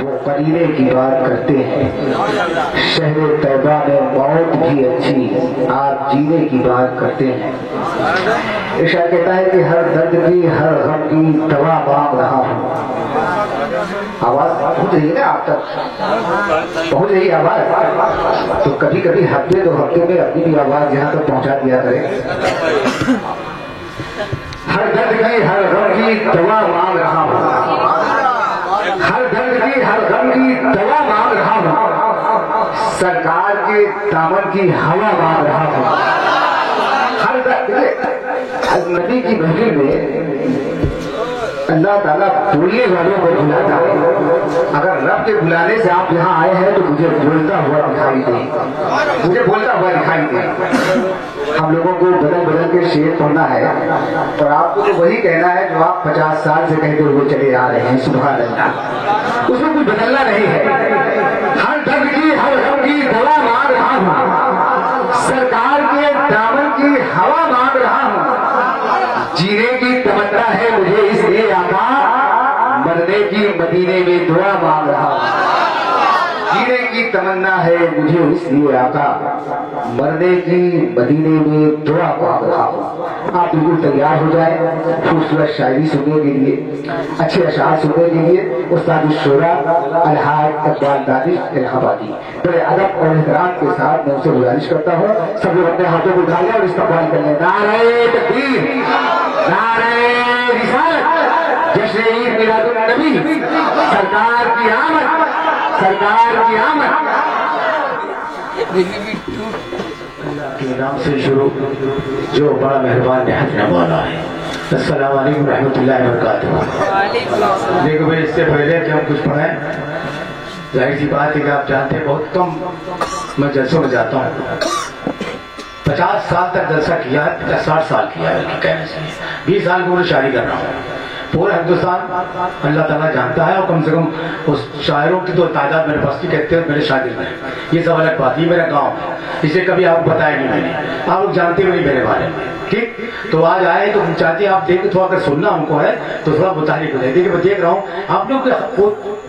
وہ قرینے کی بات کرتے ہیں، شہر طیبہ میں موت بھی اچھی، آپ جینے کی بات کرتے ہیں۔ عشاء کہتا ہے کہ ہر درد کی ہر غم کی دوا مانگ رہا ہوں۔ آواز پہنچ رہی ہے نا آپ تک؟ پہنچ رہی ہے آواز؟ تو کبھی کبھی ہفتے دو ہفتے میں اپنی بھی آواز یہاں تک پہنچا دیا کرے۔ ہر درد کی ہر غم کی دوا مانگ رہا ہوں، ہر درد کی ہر غم کی دوا مانگ رہا ہوں، سرکار کے دامن کی ہوا مانگ رہا ہوں۔ ہر درد نبی کی محفل میں اللہ تعالیٰ بولنے والوں کو بلاتا ہے۔ اگر رب کے بلانے سے آپ یہاں آئے ہیں تو مجھے بولتا ہوا دکھائی دے، مجھے بولتا ہوا دکھائی دے۔ ہم لوگوں کو بدل بدل کے شعر پڑھنا ہے اور آپ کو تو وہی کہنا ہے جو آپ 50 سال سے کہتے ہوئے چلے آ رہے ہیں، سبحان اللہ۔ اس میں کچھ بدلنا نہیں ہے۔ ہر درد کی ہر غم کی دوا مانگ رہا ہوں، سرکار کے دامن کی ہوا مانگ رہا ہوں، جینے کی تمنا ہے مجھے اس لیے آقا، مرنے کی مدینے میں دعا مانگ رہا ہوں۔ جینے کی تمنا ہے مجھے اس لیے آقا، مرنے کی مدینے میں دعا مانگ رہا ہوں۔ آپ بالکل تیار ہو جائیں خوبصورت شاعری سننے کے لیے، اچھے اشعار سننے کے لیے۔ استاد الشورا الحاج اقبال دانش الہ آبادی بڑے ادب اور احترام کے ساتھ میں اسے گزارش کرتا ہوں سب لوگ اپنے ہاتھوں کو اٹھا لیں اور استقبال کر لیں۔ نعرہ تکبیر، نعرہ رسالت، جشن عید میلاد النبی، سرکار کی آمد، سرکار کی آمد۔ اللہ کے نام سے شروع جو بڑا مہربان نہایت نوالا ہے۔ السلام علیکم رحمۃ اللہ وبرکاتہ۔ دیکھو بھائی، اس سے پہلے کہ ہم کچھ پڑھیں، ظاہر سی بات ہے کہ آپ جانتے ہیں بہت کم میں جلسوں میں جاتا ہوں۔ 50 سال تک جلسہ کیا ہے، 60 سال کیا ہے کہنے سے، 20 سال کو میں شاعری کر رہا ہوں۔ پورا ہندوستان اللہ تعالیٰ جانتا ہے، اور کم سے کم اس شاعروں کی تو تعداد میرے پاس کی کہتے ہیں میرے شاگرد ہیں۔ یہ سب الگ بات، یہ میرا گاؤں ہے، اسے کبھی آپ کو بتایا نہیں میں نے، آپ لوگ جانتے بھی نہیں میرے بارے میں، ٹھیک؟ تو آج آئے تو ہم چاہتے ہیں آپ دیکھیں، تھوڑا اگر سننا ہم کو ہے تو تھوڑا متحرک ہو جائے۔ دیکھیں میں دیکھ رہا ہوں آپ لوگ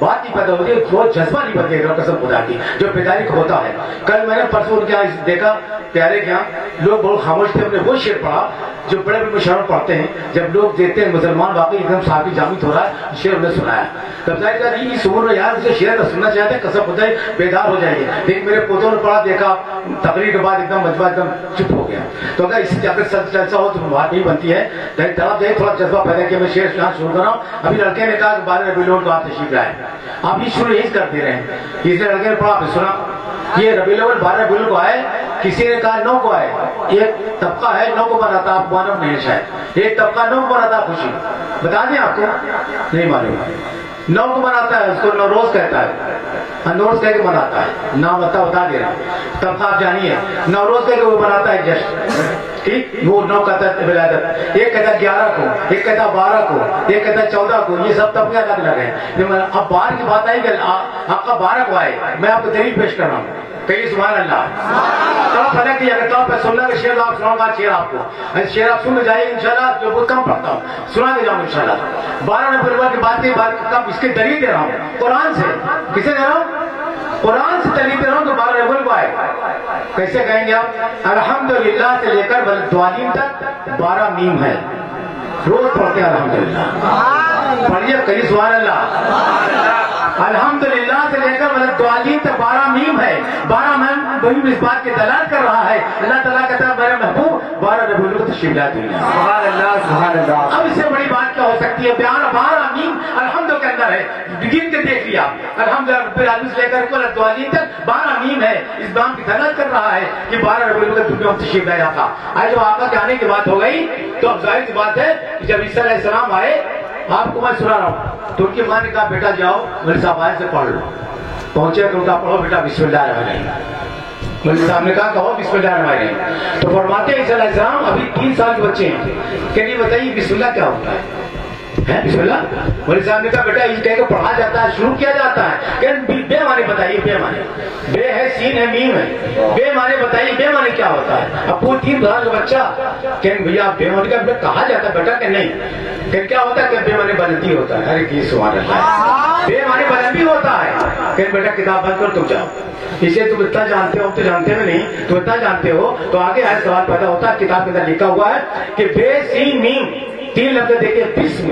بات نہیں پیدا ہوتی ہے، تھوڑا جذبہ نہیں بدلے گا، قسم خدا کی جو پیدائش ہوتا ہے۔ کل میں نے پرسوں ان کے یہاں دیکھا، پیارے کے یہاں لوگ بہت خاموش تھے، ہم نے وہ شعر پڑھا جو بڑے بڑے مشاعر پڑھتے ہیں، جب لوگ دیکھتے ہیں مسلمان واقعی ایک دم صافی جامد ہو رہا ہے، شعر انہیں سنایا۔ تب ظاہر کہا نہیں اس عمر میں یار مجھے شعر کا سننا چاہتے ہیں، قسم خدا بیدار ہو جائے گی۔ لیکن میرے پوتوں نے پڑھا، دیکھا تقریر کے بعد ایک دم مجمع ایک دم چپ ہو گیا۔ تو اگر اس اگر سچ جلسہ ہو تو بات نہیں بنتی ہے، لیکن طرف دے تھوڑا جذبہ پیدا کیا۔ میں شعر سننا شروع کر رہا ہوں۔ ابھی لڑکے نے کہا کہ 12 ربیع الاول کو آپ تشریف لائیں، آپ یہ شروع یہی کرتے رہے۔ اس نے لڑکے نے پڑھا، آپ نے سنا، یہ ربیع الاول 12 ربیع الاول کو آئے، کسی نے کہا 9 کو آئے۔ ایک طبقہ ہے 9 کو مناتا، آپ معلوم نہیں شاید، ایک طبقہ 9 کو مناتا خوشی، بتا دیں آپ کو نہیں معلوم۔ 9 کو مناتا ہے، اس کو نوروز کہتا ہے، نوروز کہہ کے مناتا ہے، نام بتا دے رہا ہوں، طبقہ آپ جانیے، نوروز کہہ کے وہ مناتا ہے جشن، ٹھیک؟ وہ 9 کہتا ہے ولادت، ایک کہتا ہے 11 کو، ایک کہتا ہے 12 کو، ایک کہتا ہے 14 کو، یہ سب طبقے الگ الگ ہیں۔ اب 12 کی بات آئی کہ آپ کا 12 کو آئے، میں آپ کو دلیل پیش کر رہا ہوں، کہیے سبحان اللہ۔ طرف الگ کی اگر طرف سننا کہ شعر آپ سناؤں گا، شعر آپ کو شعر آپ سن جائیے انشاءاللہ، جو بہت کم پڑھتا ہوں سنا دے جاؤں انشاءاللہ۔ 12 ربیع الاول کی بات کب اس کے دلیل دے رہا ہوں قرآن سے، کسے دے رہا ہوں؟ قرآن سے دلیل دے رہا ہوں کہ 12 ربیع الاول کو آئے۔ کیسے کہیں گے آپ؟ الحمدللہ سے لے کر ولدوالین تک 12 میم ہے، روز پڑھتے ہیں الحمدللہ، پڑھیے کہیں سبحان اللہ۔ الحمدللہ سے لے کر ولدوالین تک 12 میم ہے، 12 میم وہی اس بات کی دلالت کر رہا ہے اللہ تعالیٰ کہتا ہے میرے محبوب 12 ربیع الاول کو تشریف لائے دنیا۔ سبحان اللہ سبحان اللہ۔ اب اس سے بڑی بات کیا ہو سکتی ہے؟ بیان 12 میم الحمد کے اندر ہے، گن کے دیکھ لیا، الحمدللہ رب العالمین سے لے کر ولدوالین تک 12 میم ہے، اس بات کی دلالت کر رہا ہے کہ 12 ربیع الاول کو دنیا میں تشریف لائے آقا۔ آج جب آقا کے آنے کی بات ہو گئی تو اب ظاہر سی بات ہے کہ جب عیسیٰ علیہ السلام آئے، آپ کو میں سنا رہا ہوں، تو ان کی ماں نے کہا بیٹا جاؤ مولوی صاحب آئے سے پڑھ لو۔ پہنچے تو ان کا پڑھو بیٹا بسم اللہ الرحمن الرحیم۔ مولوی صاحب نے کہا کہو بسم اللہ الرحمن الرحیم۔ تو فرماتے ہیں عیسیٰ علیہ السلام ابھی 3 سال کے بچے ہیں کہ نہیں بتائیے بسم اللہ کیا ہوتا ہے؟ بسم اللہ. مولوی صاحب نے کہا بیٹا یہ کہہ کے پڑھا جاتا ہے, شروع کیا جاتا ہے, کہ بے معنی بتائیے. بے معنی, بے ہے سین ہے میم ہے, بے معنی بتائیے بے معنی کیا ہوتا ہے. اب وہ 3 سال کا بچہ کہ بھیا بے معنی کا کہا جاتا ہے بیٹا کہ نہیں, کہ کیا ہوتا ہے کہ بے معنی بلندی ہوتا ہے. ارے کی سبحان اللہ, بے معنی بلندی ہوتا ہے. کہ بیٹا کتاب بند کر تم جاؤ, اسے تم اتنا جانتے ہو, تو جانتے میں نہیں, تم اتنا جانتے ہو تو آگے ہر سوال پیدا ہوتا ہے. کتاب کے اندر لکھا ہوا ہے کہ بے سین میم 3 لفظ دیکھیے بسم.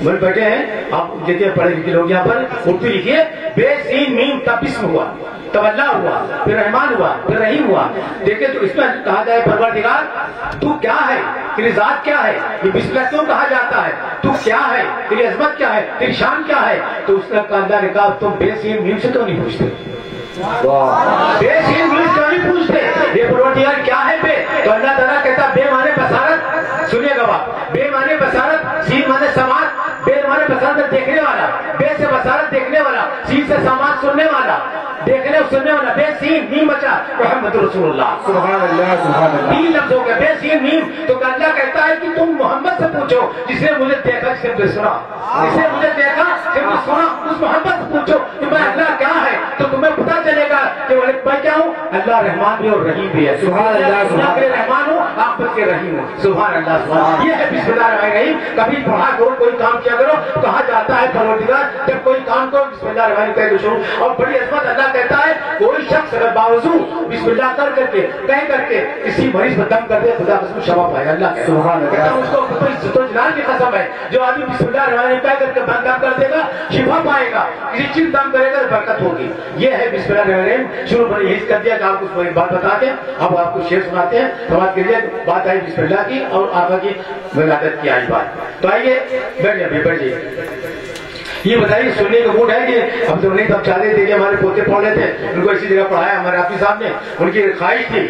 بولے بیٹھے ہیں آپ دیکھیے پڑھے لکھے لوگ یہاں پر اردو لکھیے. بے سین میم تب بسم ہوا, تب اللہ ہوا, پھر رحمان ہوا, پھر رحیم ہوا. دیکھیں تو اس میں کہا جائے پروردگار تو کیا ہے, تیری ذات کیا ہے, یہ بسم اللہ کیوں کہا جاتا ہے, تو کیا ہے, تیری عظمت کیا ہے, تیری شان کیا ہے. تو اس نے اللہ نے کہا تم بے سین میم سے کیوں نہیں پوچھتے, بے سین میم کیوں نہیں پوچھتے, یہ پروردگار کیا ہے بے. تو اللہ تعالیٰ کہتا بے مانے بصارت, سنیے گا بات, بے مانے بصارت, سین مانے سماعت. بے مانے بصارت دیکھنے والا, بے سے بصارت دیکھنے والا, سین سے سماعت سننے والا, دیکھنے اور سننے والا. بے سین میم بچا محمد رسول اللہ, سبحان اللہ سبحان اللہ. 3 لفظ ہو گئے بے سین میم. تو اللہ کہتا ہے کہ تم محمد سے پوچھو جس نے مجھے دیکھا, جس نے مجھے سنا, جس نے مجھے دیکھا, جس نے سنا, اس محمد سے پوچھو کہ میں اللہ کیا ہے. تو تمہیں پتا چلے گا کہ میں کیا ہوں. اللہ رحمان بھی اور رحیم بھی ہے. سبحان اللہ, میں رحمان ہوں, آپس کے رحیم ہوں. سبحان اللہ سبحان. یہ ہے بسم اللہ الرحمن الرحیم. کبھی پڑھا کرو, کوئی کام کیا کرو, کہا جاتا ہے پروردگار جب کوئی کام کرو بسم اللہ الرحمن الرحیم کہہ شروع. اور بڑی عظمت اللہ کہتا ہے کوئی شخص اگر باوضو بسم اللہ کر کے کہہ کر کے کسی مریض پر دم کر دے, خدا قسم شفا پائے گا. اللہ سبحان اللہ, اس کو عزت و جلال کی قسم ہے جو آدمی بسم اللہ الرحمن الرحیم کہہ کر کے دم کر دے گا شفا پائے گا. کسی چیز دم کرے گا برکت ہوگی. یہ ہے بسم اللہ الرحمن الرحیم. شروع میں یہی کر دیا کہ آپ کو بات بتا کے اب آپ کو شعر سناتے ہیں. سماعت کے لیے بات آئی بسم اللہ کی اور آقا کی ولادت کی آئی بات. تو آئیے بیٹھیے, ابھی بیٹھیے. یہ بتائیے سننے کا موڈ ہے کہ ہم تو نہیں تب چاہتے تھے کہ ہمارے پوتے پڑھ رہے تھے, ان کو اسی جگہ پڑھایا ہمارے حافظ صاحب نے. ان کی خواہش تھی,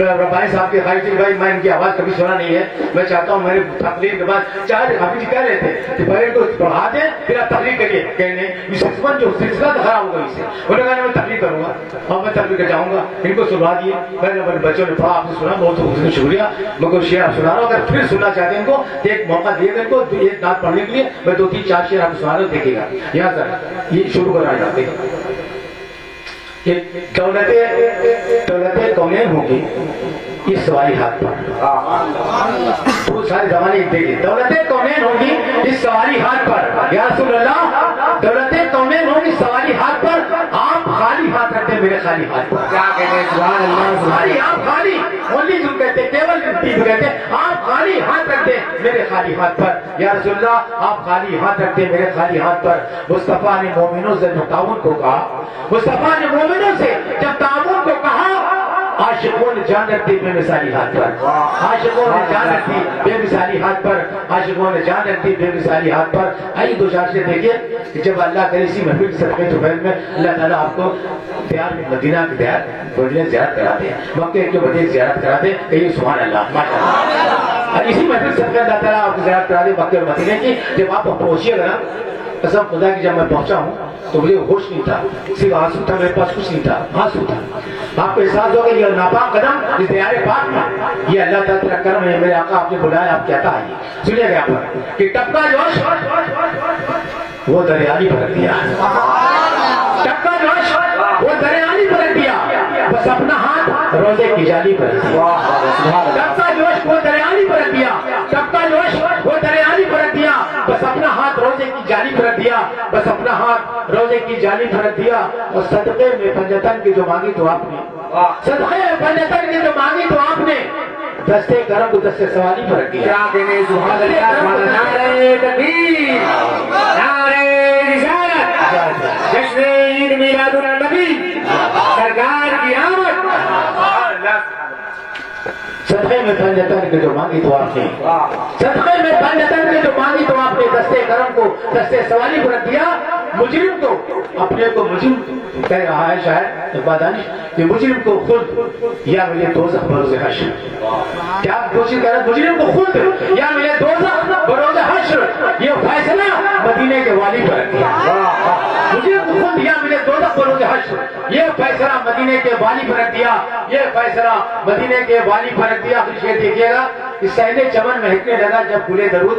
ربانی صاحب کی خواہش تھی بھائی میں ان کی آواز کبھی سنا نہیں ہے, میں چاہتا ہوں میری تقریر کے بعد چاہے حافظ جی کہہ رہے تھے کہ پہلے تو پڑھا دیں پھر آپ تقریر کریے. کہنے سلسلہ جو سلسلہ خراب ہوگا اس سے, انہوں نے کہا میں تقریر کروں گا اور میں تقریر کر جاؤں گا. ان کو سنوا دیے, میں نے اپنے بچوں نے پڑھا, آپ نے سنا, بہت شکریہ. میں کوئی شعر آپ سنا رہا ہوں, اگر پھر سننا چاہتے ہیں ان کو ایک موقع دیے گا ان کو ایک نعت پڑھنے کے لیے. میں 2-3-4 شعر آپ سنا رہا ہوں, دیکھے گا. یہاں سر یہ شروع کر رہا ہے. دولتیں کونین ہوگی اس سواری ہاتھ پر, تو سارے زمانے دیکھیں. دولتیں کونین ہوگی اس سواری ہاتھ پر, یا رسول اللہ دولتیں کونین ہوگی سواری ہاتھ پر, آپ خالی ہاتھ رکھتے میرے خالی ہاتھ پر. کیا کہتے ہیں سبحان اللہ, خالی آپ خالی اونلی جو کہتے کیول کہتے آپ خالی ہاتھ رکھتے میرے خالی ہاتھ پر. یا رسول اللہ آپ خالی ہاتھ رکھتے میرے خالی ہاتھ پر. مصطفیٰ نے مومنوں سے جب تعاون کو کہا, مصطفیٰ نے مومنوں سے جب تعاون کو کہا, عاشقوں نے جان رکھ دی بے مثالی ہاتھ پر, عاشقوں نے جان رکھ دی بے مثالی ہاتھ پر, عاشقوں نے جان رکھ دی بے مثالی ہاتھ پر. آئیے 2 چار سے دیکھیے کہ جب اللہ کرے اسی محفل صدقے طفیل میں اللہ تعالیٰ آپ کو دیار مدینہ کی دیار بڑھیا زیارت کراتے ہیں, مکے کے بدے زیارت کراتے ہیں. کہیے سبحان اللہ, ماشاء اللہ. اسی محفل صدقے اللہ تعالیٰ آپ کو زیارت کرا دے مکے اور مدینے کی. جب آپ پہنچیے گا نا, قسم خدا کی جب میں پہنچا ہوں تو مجھے ہوش نہیں تھا, صرف آنسو تھا, میرے پاس کچھ نہیں تھا, آنسو تھا. آپ کو احساس ہوگا یہ ناپاک قدم اس دیار پاک میں, یہ اللہ تعالیٰ کا کرم ہے. میرے آقا آپ نے بلایا, آپ کہتا ہے سنیے گا یہاں پر کہ ٹپکا جوش وہ دریانی پر رکھ دیا, ٹپکا جوش وہ دریانی پر رکھ دیا, بس اپنا ہاتھ روزے کی جالی پر رکھ دیا. ٹپکا جوش وہ دریانی پر رکھ دیا, ٹپکا جوش وہ دریانی پر رکھ دیا, بس اپنا ہاتھ روزے کی جالی پر رکھ دیا, بس اپنا ہاتھ روزے کی جالی پر رکھ دیا. اور صدقے میں پنجتن کی جو مانگی تو آپ نے, صدقے میں پنجتن کی جو مانگی تو آپ نے دستے کرم کو دستے سوالی پر رکھ دیا. نعرہ تکبیر, نعرہ رسالت, جشن عید میلاد النبی, سرکار کی آمد. صدقے میں پنجتن کے جو مانگی تو آپ نے, صدقے میں پنجتن کے جو مانگی تو آپ نے دستے کرم کو دستے سوالی پر رکھ دیا. مجرم کو اپنے کو مجرم کہہ رہا ہے شاید بادانش, کہ مجرم کو خود یا ملے دوزخ بروز حشر. کیا کوشش کر رہا ہے, مجرم کو خود یا ملے دوزخ بروز حشر. یہ فیصلہ مدینے کے والی پر رکھ دیا. مجرم کو خود یا ملے دوزخ بروز حشر, یہ فیصلہ مدینے کے والی پر رکھ دیا, یہ فیصلہ مدینے کے والی پر رکھ دیا. آخری شعر دیکھیے گا, اس صحن چمن مہکنے لگا جب گلے درود,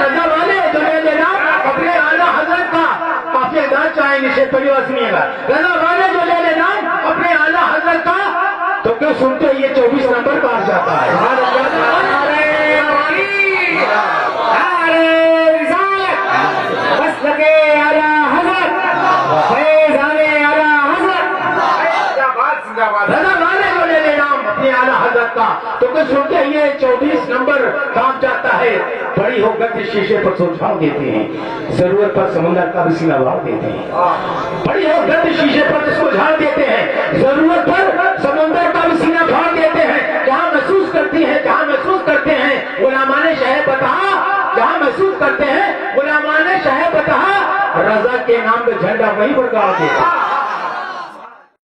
رضا والے جو لے لینا اپنے اعلیٰ حضرت کا کافی انداز چاہیں گے شیخ پریوار سنیے گا رضا والے جو لے لینا اپنے اعلیٰ حضرت کا تو کیوں سنتے یہ 24 نمبر کہاں جاتا ہے بس لگے اعلیٰ حضرت رضا والے جو لے لینا اپنے اعلیٰ حضرت کا تو کیوں سنتے یہ 24 نمبر کام جاتا ہے بڑی ہو گرد شیشے پر سلجھا دیتے ہیں ضرورت پر سمندر کا بھی سینہ بھاڑ دیتے ہیں بڑی ہو گرد شیشے پر سلجھا دیتے ہیں ضرورت پر سمندر کا بھی سینہ بھاڑ دیتے ہیں جہاں محسوس کرتے ہیں غلامان شہ بتا جہاں محسوس کرتے ہیں غلامان شہ بتا رضا کے نام پہ جھنڈا وہیں پر گاڑ دیتے